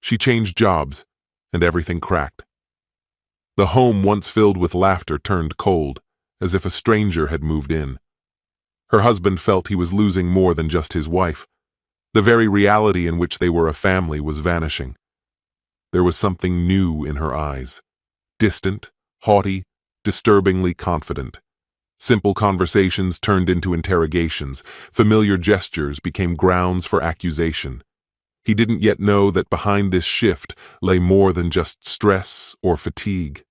She changed jobs, and everything cracked. The home once filled with laughter turned cold, as if a stranger had moved in. Her husband felt he was losing more than just his wife. The very reality in which they were a family was vanishing. There was something new in her eyes. Distant, haughty, disturbingly confident. Simple conversations turned into interrogations. Familiar gestures became grounds for accusation. He didn't yet know that behind this shift lay more than just stress or fatigue.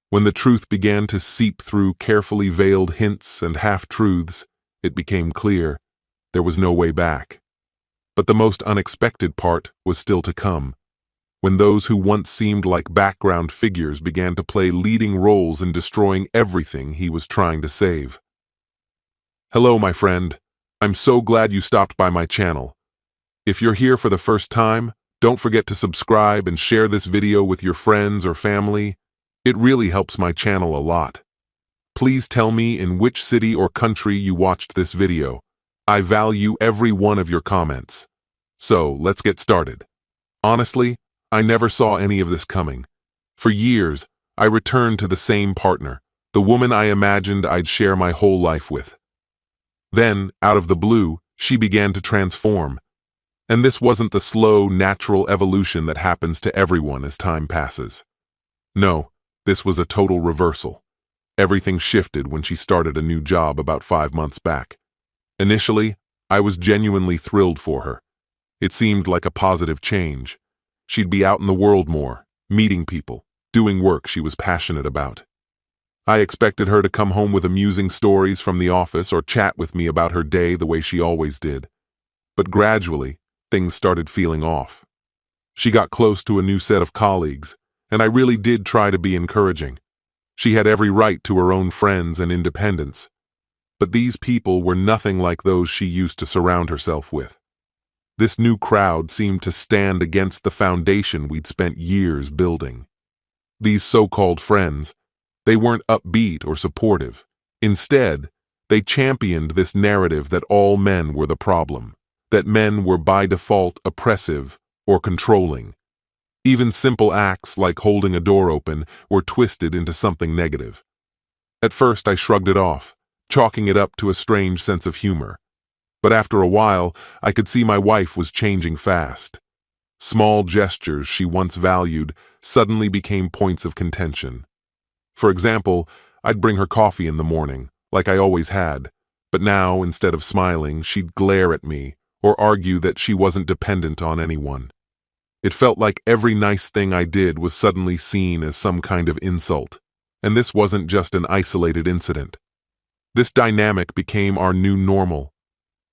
When the truth began to seep through carefully veiled hints and half-truths, it became clear there was no way back. But the most unexpected part was still to come, when those who once seemed like background figures began to play leading roles in destroying everything he was trying to save. Hello, my friend. I'm so glad you stopped by my channel. If you're here for the first time, don't forget to subscribe and share this video with your friends or family. It really helps my channel a lot. Please tell me in which city or country you watched this video. I value every one of your comments. So, let's get started. Honestly, I never saw any of this coming. For years, I returned to the same partner, the woman I imagined I'd share my whole life with. Then, out of the blue, she began to transform. And this wasn't the slow, natural evolution that happens to everyone as time passes. No, this was a total reversal. Everything shifted when she started a new job about 5 months back. Initially, I was genuinely thrilled for her. It seemed like a positive change. She'd be out in the world more, meeting people, doing work she was passionate about. I expected her to come home with amusing stories from the office or chat with me about her day the way she always did. But gradually, things started feeling off. She got close to a new set of colleagues, and I really did try to be encouraging. She had every right to her own friends and independence. But these people were nothing like those she used to surround herself with. This new crowd seemed to stand against the foundation we'd spent years building. These so-called friends, they weren't upbeat or supportive. Instead, they championed this narrative that all men were the problem, that men were by default oppressive or controlling. Even simple acts like holding a door open were twisted into something negative. At first, I shrugged it off, chalking it up to a strange sense of humor. But after a while, I could see my wife was changing fast. Small gestures she once valued suddenly became points of contention. For example, I'd bring her coffee in the morning, like I always had, but now, instead of smiling, she'd glare at me or argue that she wasn't dependent on anyone. It felt like every nice thing I did was suddenly seen as some kind of insult, and this wasn't just an isolated incident. This dynamic became our new normal.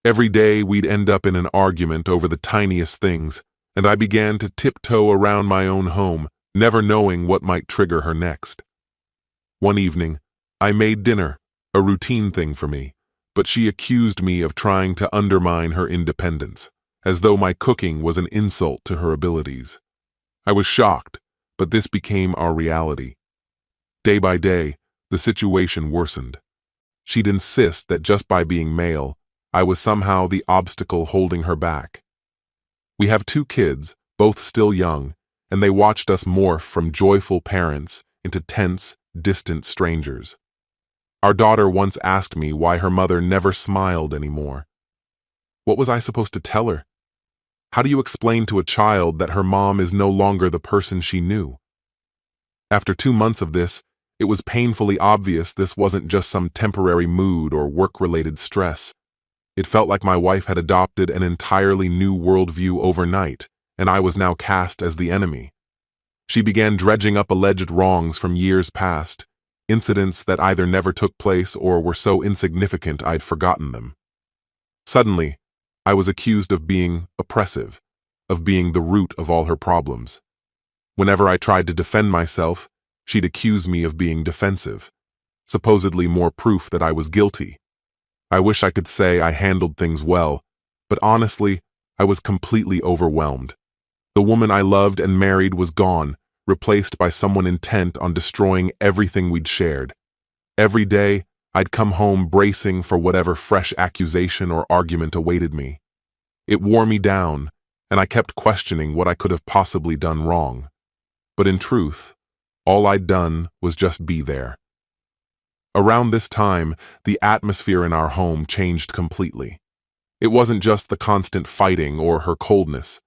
Every day we'd end up in an argument over the tiniest things, and I began to tiptoe around my own home, never knowing what might trigger her next. One evening, I made dinner, a routine thing for me, but she accused me of trying to undermine her independence, as though my cooking was an insult to her abilities. I was shocked, but this became our reality. Day by day, the situation worsened. She'd insist that just by being male, I was somehow the obstacle holding her back. We have 2 kids, both still young, and they watched us morph from joyful parents into tense, distant strangers. Our daughter once asked me why her mother never smiled anymore. What was I supposed to tell her? How do you explain to a child that her mom is no longer the person she knew? After 2 months of this, it was painfully obvious this wasn't just some temporary mood or work-related stress. It felt like my wife had adopted an entirely new worldview overnight, and I was now cast as the enemy. She began dredging up alleged wrongs from years past, incidents that either never took place or were so insignificant I'd forgotten them. Suddenly, I was accused of being oppressive, of being the root of all her problems. Whenever I tried to defend myself, she'd accuse me of being defensive, supposedly more proof that I was guilty. I wish I could say I handled things well, but honestly, I was completely overwhelmed. The woman I loved and married was gone, replaced by someone intent on destroying everything we'd shared. Every day, I'd come home bracing for whatever fresh accusation or argument awaited me. It wore me down, and I kept questioning what I could have possibly done wrong. But in truth, all I'd done was just be there. Around this time, the atmosphere in our home changed completely. It wasn't just the constant fighting or her coldness.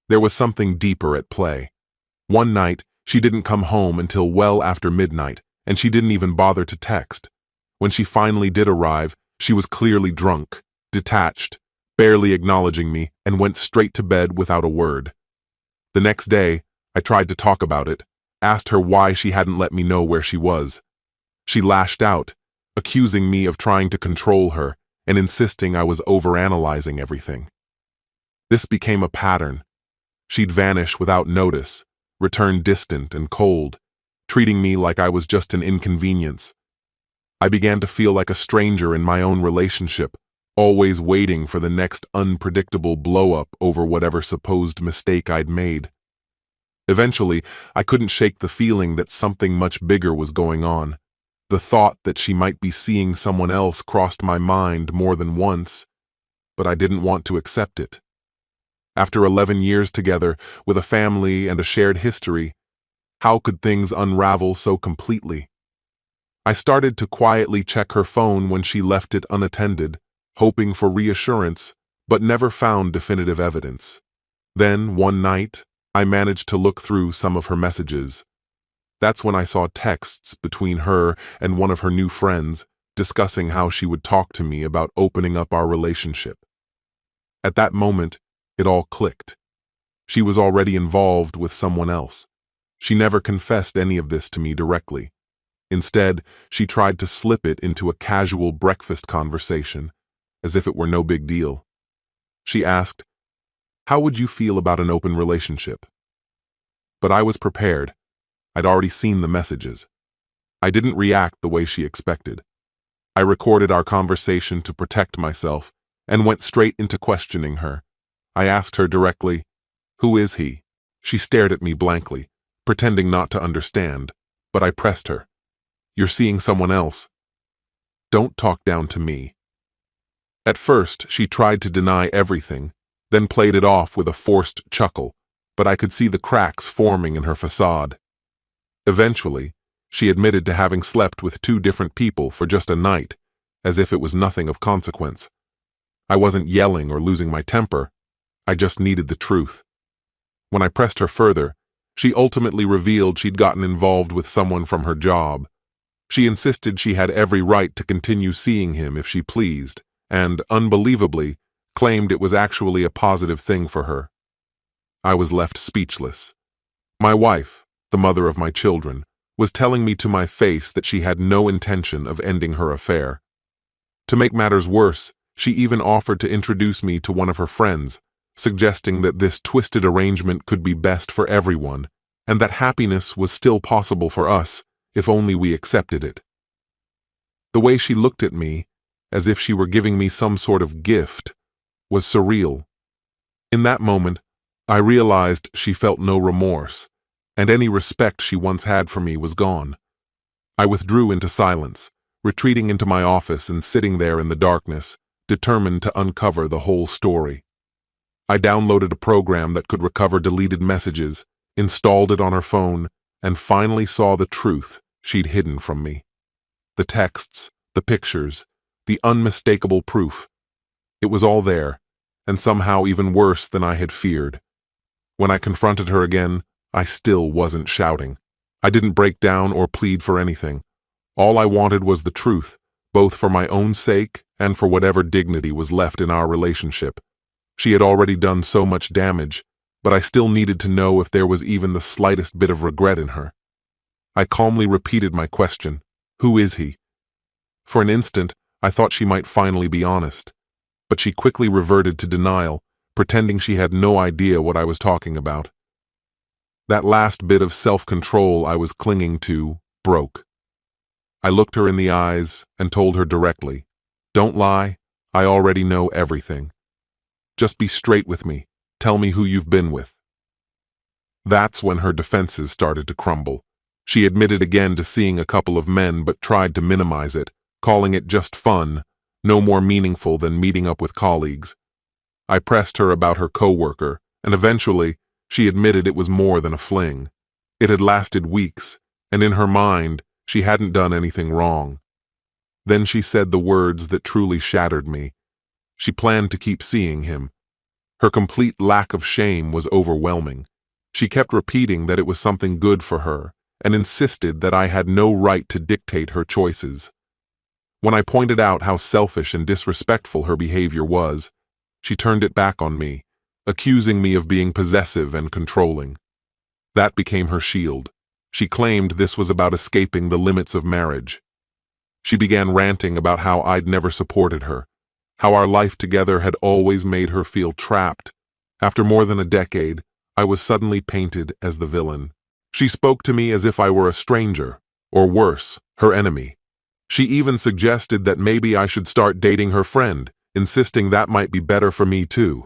There was something deeper at play. One night, she didn't come home until well after midnight, and she didn't even bother to text. When she finally did arrive, she was clearly drunk, detached, barely acknowledging me, and went straight to bed without a word. The next day, I tried to talk about it, asked her why she hadn't let me know where she was. She lashed out, accusing me of trying to control her and insisting I was overanalyzing everything. This became a pattern. She'd vanish without notice, return distant and cold, treating me like I was just an inconvenience. I began to feel like a stranger in my own relationship, always waiting for the next unpredictable blow-up over whatever supposed mistake I'd made. Eventually, I couldn't shake the feeling that something much bigger was going on. The thought that she might be seeing someone else crossed my mind more than once, but I didn't want to accept it. After 11 years together, with a family and a shared history, how could things unravel so completely? I started to quietly check her phone when she left it unattended, hoping for reassurance, but never found definitive evidence. Then, one night, I managed to look through some of her messages. That's when I saw texts between her and one of her new friends discussing how she would talk to me about opening up our relationship. At that moment, it all clicked. She was already involved with someone else. She never confessed any of this to me directly. Instead, she tried to slip it into a casual breakfast conversation, as if it were no big deal. She asked, "How would you feel about an open relationship?" But I was prepared. I'd already seen the messages. I didn't react the way she expected. I recorded our conversation to protect myself and went straight into questioning her. I asked her directly, "Who is he?" She stared at me blankly, pretending not to understand, but I pressed her. "You're seeing someone else. Don't talk down to me." At first, she tried to deny everything, then played it off with a forced chuckle, but I could see the cracks forming in her facade. Eventually, she admitted to having slept with 2 different people for just a night, as if it was nothing of consequence. I wasn't yelling or losing my temper. I just needed the truth. When I pressed her further, she ultimately revealed she'd gotten involved with someone from her job. She insisted she had every right to continue seeing him if she pleased, and, unbelievably, claimed it was actually a positive thing for her. I was left speechless. My wife, the mother of my children, was telling me to my face that she had no intention of ending her affair. To make matters worse, she even offered to introduce me to one of her friends, suggesting that this twisted arrangement could be best for everyone, and that happiness was still possible for us if only we accepted it. The way she looked at me, as if she were giving me some sort of gift, was surreal. In that moment, I realized she felt no remorse, and any respect she once had for me was gone. I withdrew into silence, retreating into my office and sitting there in the darkness, determined to uncover the whole story. I downloaded a program that could recover deleted messages, installed it on her phone, and finally saw the truth she'd hidden from me. The texts, the pictures, the unmistakable proof. It was all there, and somehow even worse than I had feared. When I confronted her again, I still wasn't shouting. I didn't break down or plead for anything. All I wanted was the truth, both for my own sake and for whatever dignity was left in our relationship. She had already done so much damage, but I still needed to know if there was even the slightest bit of regret in her. I calmly repeated my question, "Who is he?" For an instant, I thought she might finally be honest, but she quickly reverted to denial, pretending she had no idea what I was talking about. That last bit of self-control I was clinging to broke. I looked her in the eyes and told her directly, "Don't lie, I already know everything. Just be straight with me, tell me who you've been with." That's when her defenses started to crumble. She admitted again to seeing a couple of men but tried to minimize it, calling it just fun, no more meaningful than meeting up with colleagues. I pressed her about her coworker, and eventually, she admitted it was more than a fling. It had lasted weeks, and in her mind, she hadn't done anything wrong. Then she said the words that truly shattered me. She planned to keep seeing him. Her complete lack of shame was overwhelming. She kept repeating that it was something good for her, and insisted that I had no right to dictate her choices. When I pointed out how selfish and disrespectful her behavior was, she turned it back on me, accusing me of being possessive and controlling. That became her shield. She claimed this was about escaping the limits of marriage. She began ranting about how I'd never supported her, how our life together had always made her feel trapped. After more than a decade, I was suddenly painted as the villain. She spoke to me as if I were a stranger, or worse, her enemy. She even suggested that maybe I should start dating her friend, insisting that might be better for me too.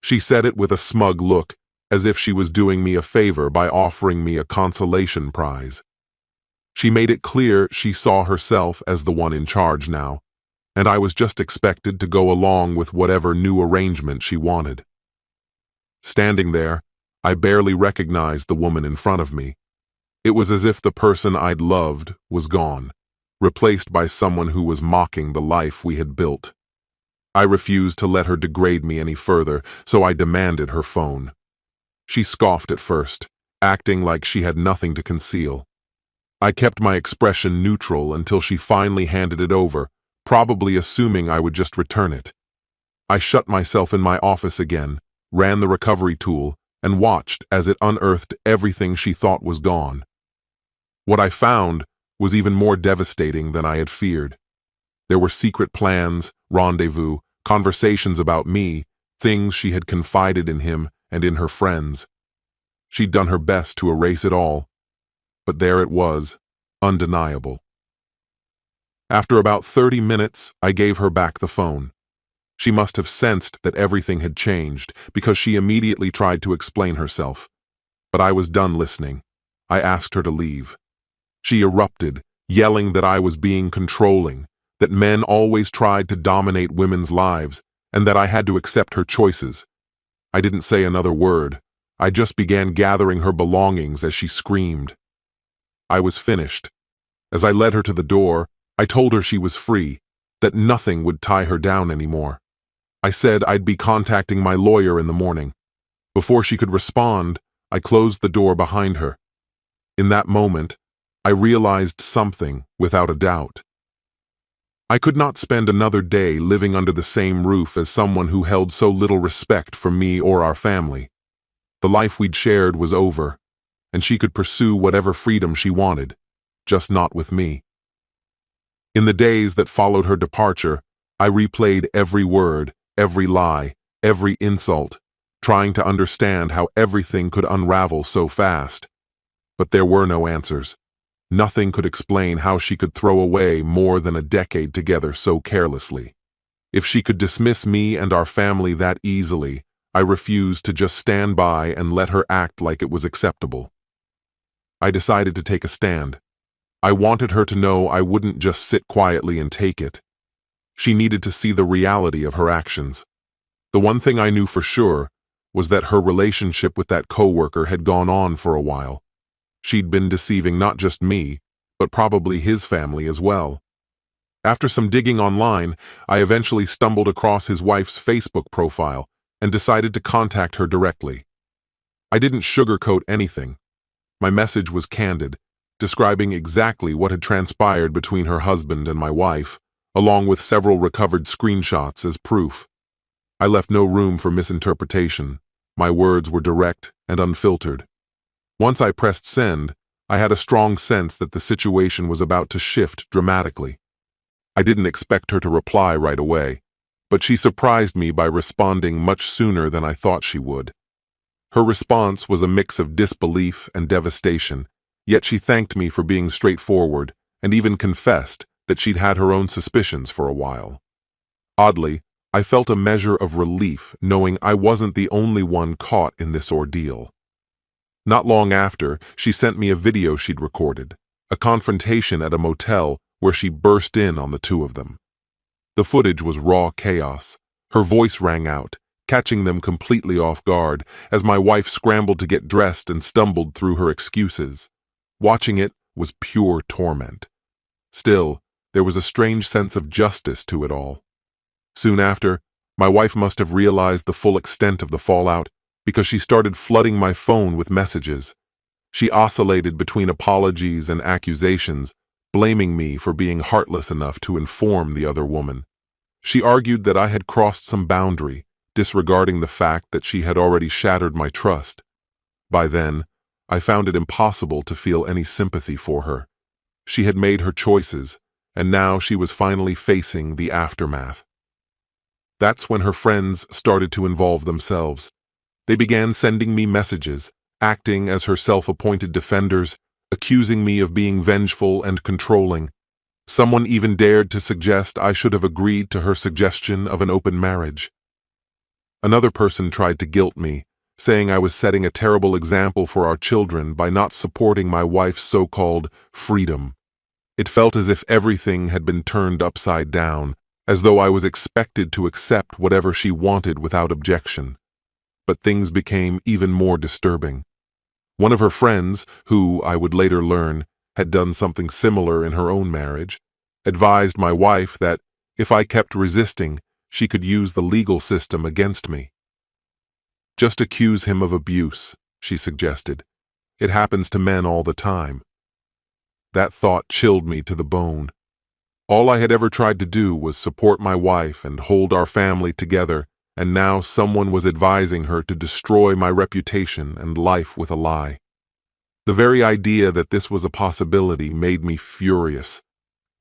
She said it with a smug look, as if she was doing me a favor by offering me a consolation prize. She made it clear she saw herself as the one in charge now, and I was just expected to go along with whatever new arrangement she wanted. Standing there, I barely recognized the woman in front of me. It was as if the person I'd loved was gone, replaced by someone who was mocking the life we had built. I refused to let her degrade me any further, so I demanded her phone. She scoffed at first, acting like she had nothing to conceal. I kept my expression neutral until she finally handed it over, probably assuming I would just return it. I shut myself in my office again, ran the recovery tool, and watched as it unearthed everything she thought was gone. What I found was even more devastating than I had feared. There were secret plans, rendezvous, conversations about me, things she had confided in him and in her friends. She'd done her best to erase it all, but there it was, undeniable. After about 30 minutes, I gave her back the phone. She must have sensed that everything had changed because she immediately tried to explain herself. But I was done listening. I asked her to leave. She erupted, yelling that I was being controlling, that men always tried to dominate women's lives, and that I had to accept her choices. I didn't say another word. I just began gathering her belongings as she screamed. I was finished. As I led her to the door, I told her she was free, that nothing would tie her down anymore. I said I'd be contacting my lawyer in the morning. Before she could respond, I closed the door behind her. In that moment, I realized something without a doubt. I could not spend another day living under the same roof as someone who held so little respect for me or our family. The life we'd shared was over, and she could pursue whatever freedom she wanted, just not with me. In the days that followed her departure, I replayed every word, every lie, every insult, trying to understand how everything could unravel so fast. But there were no answers. Nothing could explain how she could throw away more than a decade together so carelessly. If she could dismiss me and our family that easily, I refused to just stand by and let her act like it was acceptable. I decided to take a stand. I wanted her to know I wouldn't just sit quietly and take it. She needed to see the reality of her actions. The one thing I knew for sure was that her relationship with that coworker had gone on for a while. She'd been deceiving not just me, but probably his family as well. After some digging online, I eventually stumbled across his wife's Facebook profile and decided to contact her directly. I didn't sugarcoat anything. My message was candid, describing exactly what had transpired between her husband and my wife, along with several recovered screenshots as proof. I left no room for misinterpretation. My words were direct and unfiltered. Once I pressed send, I had a strong sense that the situation was about to shift dramatically. I didn't expect her to reply right away, but she surprised me by responding much sooner than I thought she would. Her response was a mix of disbelief and devastation, yet she thanked me for being straightforward and even confessed that she'd had her own suspicions for a while. Oddly, I felt a measure of relief knowing I wasn't the only one caught in this ordeal. Not long after, she sent me a video she'd recorded, a confrontation at a motel where she burst in on the two of them. The footage was raw chaos. Her voice rang out, catching them completely off guard as my wife scrambled to get dressed and stumbled through her excuses. Watching it was pure torment. Still, there was a strange sense of justice to it all. Soon after, my wife must have realized the full extent of the fallout because she started flooding my phone with messages. She oscillated between apologies and accusations, blaming me for being heartless enough to inform the other woman. She argued that I had crossed some boundary, disregarding the fact that she had already shattered my trust. By then, I found it impossible to feel any sympathy for her. She had made her choices, and now she was finally facing the aftermath. That's when her friends started to involve themselves. They began sending me messages, acting as her self-appointed defenders, accusing me of being vengeful and controlling. Someone even dared to suggest I should have agreed to her suggestion of an open marriage. Another person tried to guilt me, saying I was setting a terrible example for our children by not supporting my wife's so-called freedom. It felt as if everything had been turned upside down, as though I was expected to accept whatever she wanted without objection. But things became even more disturbing. One of her friends, who, I would later learn, had done something similar in her own marriage, advised my wife that, if I kept resisting, she could use the legal system against me. Just accuse him of abuse, she suggested. It happens to men all the time. That thought chilled me to the bone. All I had ever tried to do was support my wife and hold our family together, and now someone was advising her to destroy my reputation and life with a lie. The very idea that this was a possibility made me furious.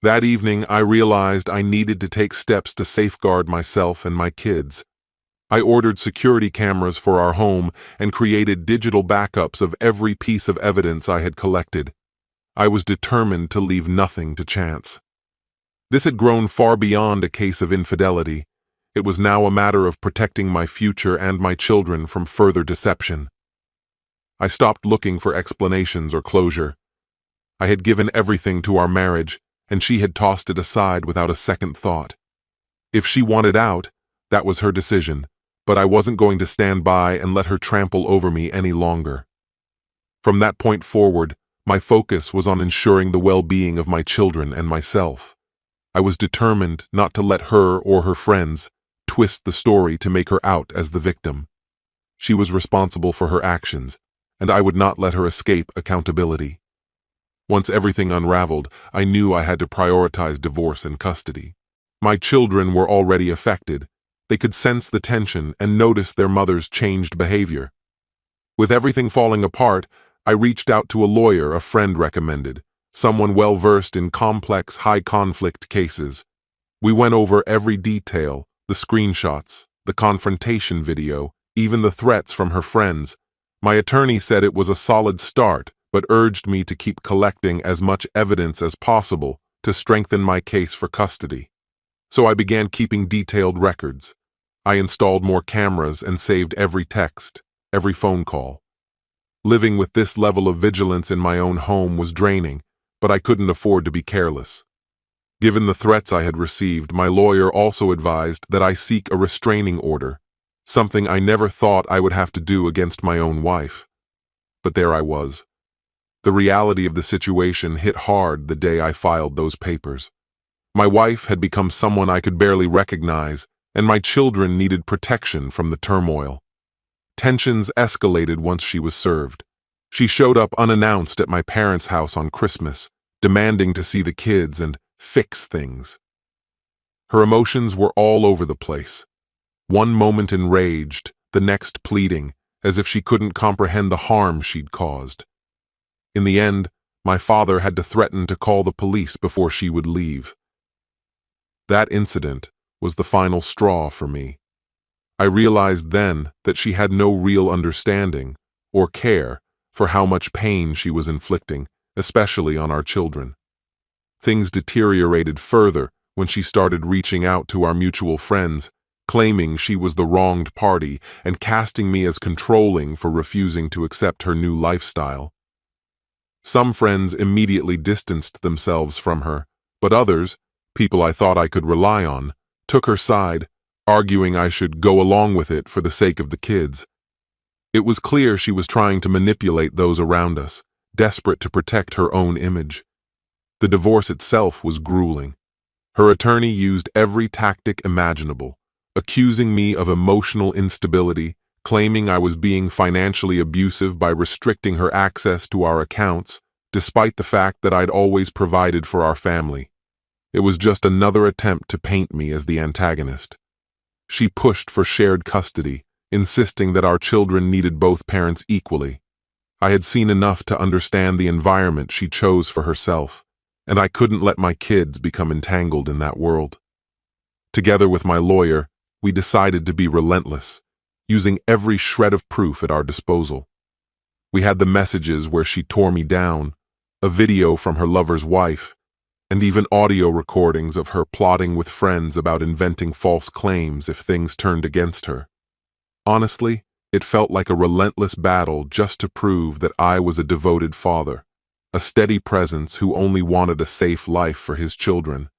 That evening, I realized I needed to take steps to safeguard myself and my kids. I ordered security cameras for our home and created digital backups of every piece of evidence I had collected. I was determined to leave nothing to chance. This had grown far beyond a case of infidelity. It was now a matter of protecting my future and my children from further deception. I stopped looking for explanations or closure. I had given everything to our marriage, and she had tossed it aside without a second thought. If she wanted out, that was her decision, but I wasn't going to stand by and let her trample over me any longer. From that point forward, my focus was on ensuring the well-being of my children and myself. I was determined not to let her or her friends twist the story to make her out as the victim. She was responsible for her actions, and I would not let her escape accountability. Once everything unraveled, I knew I had to prioritize divorce and custody. My children were already affected. They could sense the tension and notice their mother's changed behavior. With everything falling apart, I reached out to a lawyer a friend recommended, someone well-versed in complex, high-conflict cases. We went over every detail, the screenshots, the confrontation video, even the threats from her friends. My attorney said it was a solid start, but urged me to keep collecting as much evidence as possible to strengthen my case for custody. So I began keeping detailed records. I installed more cameras and saved every text, every phone call. Living with this level of vigilance in my own home was draining, but I couldn't afford to be careless. Given the threats I had received, my lawyer also advised that I seek a restraining order, something I never thought I would have to do against my own wife. But there I was. The reality of the situation hit hard the day I filed those papers. My wife had become someone I could barely recognize, and my children needed protection from the turmoil. Tensions escalated once she was served. She showed up unannounced at my parents' house on Christmas, demanding to see the kids and fix things. Her emotions were all over the place. One moment enraged, the next pleading, as if she couldn't comprehend the harm she'd caused. In the end, my father had to threaten to call the police before she would leave. That incident was the final straw for me. I realized then that she had no real understanding or care for how much pain she was inflicting, especially on our children. Things deteriorated further when she started reaching out to our mutual friends, claiming she was the wronged party and casting me as controlling for refusing to accept her new lifestyle. Some friends immediately distanced themselves from her, but others, people I thought I could rely on, took her side, arguing I should go along with it for the sake of the kids. It was clear she was trying to manipulate those around us, desperate to protect her own image. The divorce itself was grueling. Her attorney used every tactic imaginable, accusing me of emotional instability, claiming I was being financially abusive by restricting her access to our accounts, despite the fact that I'd always provided for our family. It was just another attempt to paint me as the antagonist. She pushed for shared custody, insisting that our children needed both parents equally. I had seen enough to understand the environment she chose for herself, and I couldn't let my kids become entangled in that world. Together with my lawyer, we decided to be relentless, using every shred of proof at our disposal. We had the messages where she tore me down, a video from her lover's wife, and even audio recordings of her plotting with friends about inventing false claims if things turned against her. Honestly, it felt like a relentless battle just to prove that I was a devoted father, a steady presence who only wanted a safe life for his children.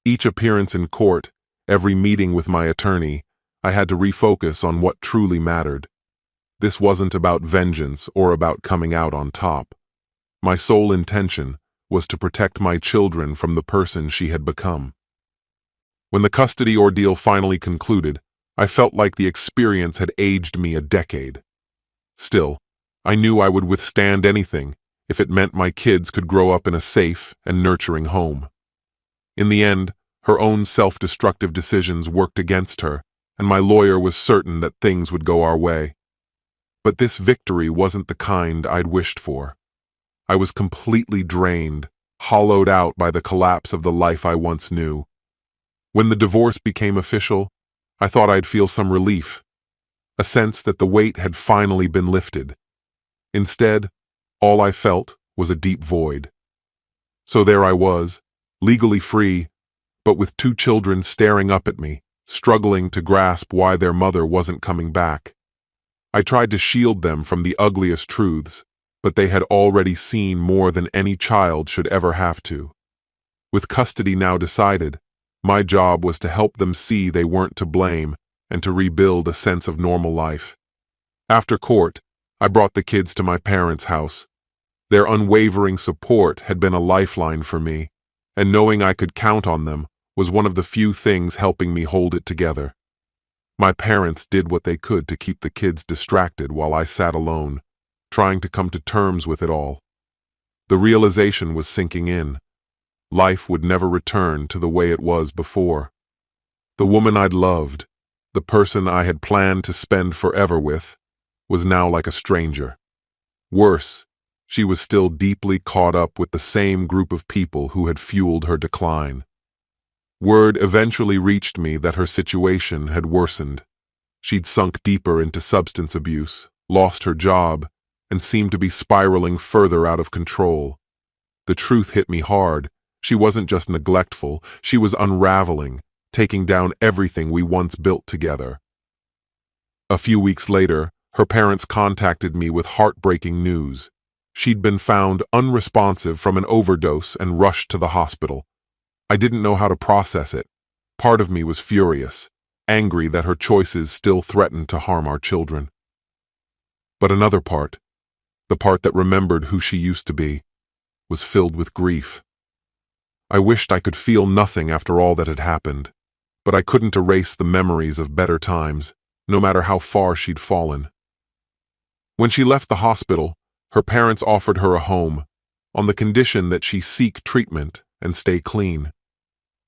Each appearance in court, every meeting with my attorney, I had to refocus on what truly mattered. This wasn't about vengeance or about coming out on top. My sole intention was to protect my children from the person she had become. When the custody ordeal finally concluded, I felt like the experience had aged me a decade. Still, I knew I would withstand anything if it meant my kids could grow up in a safe and nurturing home. In the end, her own self-destructive decisions worked against her, and my lawyer was certain that things would go our way. But this victory wasn't the kind I'd wished for. I was completely drained, hollowed out by the collapse of the life I once knew. When the divorce became official, I thought I'd feel some relief, a sense that the weight had finally been lifted. Instead, all I felt was a deep void. So there I was, legally free, but with 2 children staring up at me, struggling to grasp why their mother wasn't coming back. I tried to shield them from the ugliest truths, but they had already seen more than any child should ever have to. With custody now decided, my job was to help them see they weren't to blame and to rebuild a sense of normal life. After court, I brought the kids to my parents' house. Their unwavering support had been a lifeline for me, and knowing I could count on them was one of the few things helping me hold it together. My parents did what they could to keep the kids distracted while I sat alone, trying to come to terms with it all. The realization was sinking in. Life would never return to the way it was before. The woman I'd loved, the person I had planned to spend forever with, was now like a stranger. Worse, she was still deeply caught up with the same group of people who had fueled her decline. Word eventually reached me that her situation had worsened. She'd sunk deeper into substance abuse, lost her job, and seemed to be spiraling further out of control. The truth hit me hard. She wasn't just neglectful, she was unraveling, taking down everything we once built together. A few weeks later, her parents contacted me with heartbreaking news. She'd been found unresponsive from an overdose and rushed to the hospital. I didn't know how to process it. Part of me was furious, angry that her choices still threatened to harm our children. But another part, the part that remembered who she used to be, was filled with grief. I wished I could feel nothing after all that had happened, but I couldn't erase the memories of better times, no matter how far she'd fallen. When she left the hospital, her parents offered her a home, on the condition that she seek treatment and stay clean.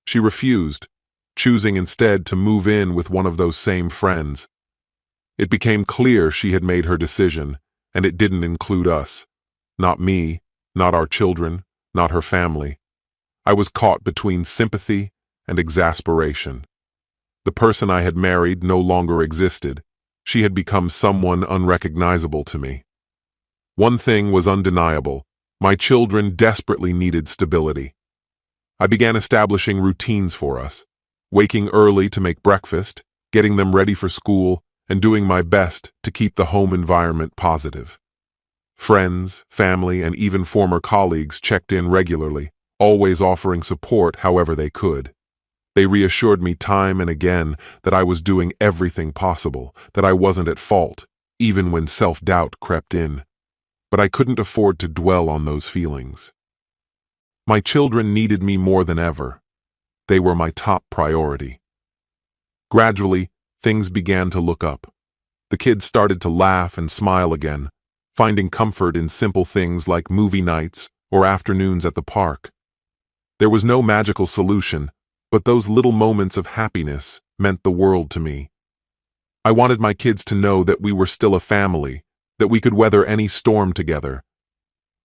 She refused, choosing instead to move in with one of those same friends. It became clear she had made her decision, and it didn't include us. Not me, not our children, not her family. I was caught between sympathy and exasperation. The person I had married no longer existed. She had become someone unrecognizable to me. One thing was undeniable. My children desperately needed stability. I began establishing routines for us, waking early to make breakfast, getting them ready for school, and doing my best to keep the home environment positive. Friends, family, and even former colleagues checked in regularly, always offering support however they could. They reassured me time and again that I was doing everything possible, that I wasn't at fault, even when self-doubt crept in. But I couldn't afford to dwell on those feelings. My children needed me more than ever. They were my top priority. Gradually, things began to look up. The kids started to laugh and smile again, finding comfort in simple things like movie nights or afternoons at the park. There was no magical solution, but those little moments of happiness meant the world to me. I wanted my kids to know that we were still a family, that we could weather any storm together.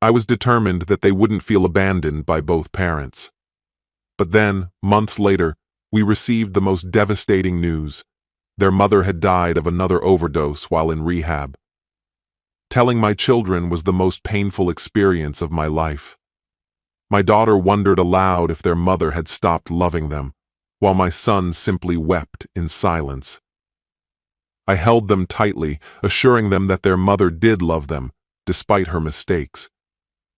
I was determined that they wouldn't feel abandoned by both parents. But then, months later, we received the most devastating news. Their mother had died of another overdose while in rehab. Telling my children was the most painful experience of my life. My daughter wondered aloud if their mother had stopped loving them, while my son simply wept in silence. I held them tightly, assuring them that their mother did love them, despite her mistakes.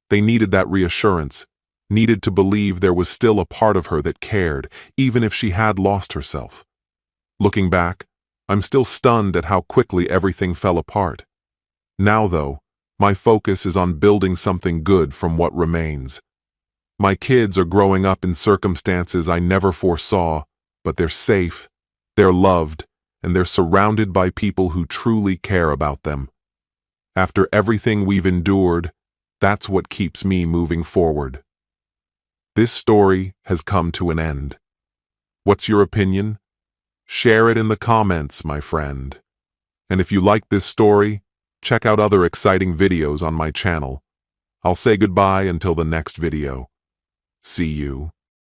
They needed that reassurance, needed to believe there was still a part of her that cared, even if she had lost herself. Looking back, I'm still stunned at how quickly everything fell apart. Now, though, my focus is on building something good from what remains. My kids are growing up in circumstances I never foresaw, but they're safe, they're loved, and they're surrounded by people who truly care about them. After everything we've endured, that's what keeps me moving forward. This story has come to an end. What's your opinion? Share it in the comments, my friend. And if you like this story, check out other exciting videos on my channel. I'll say goodbye until the next video. See you.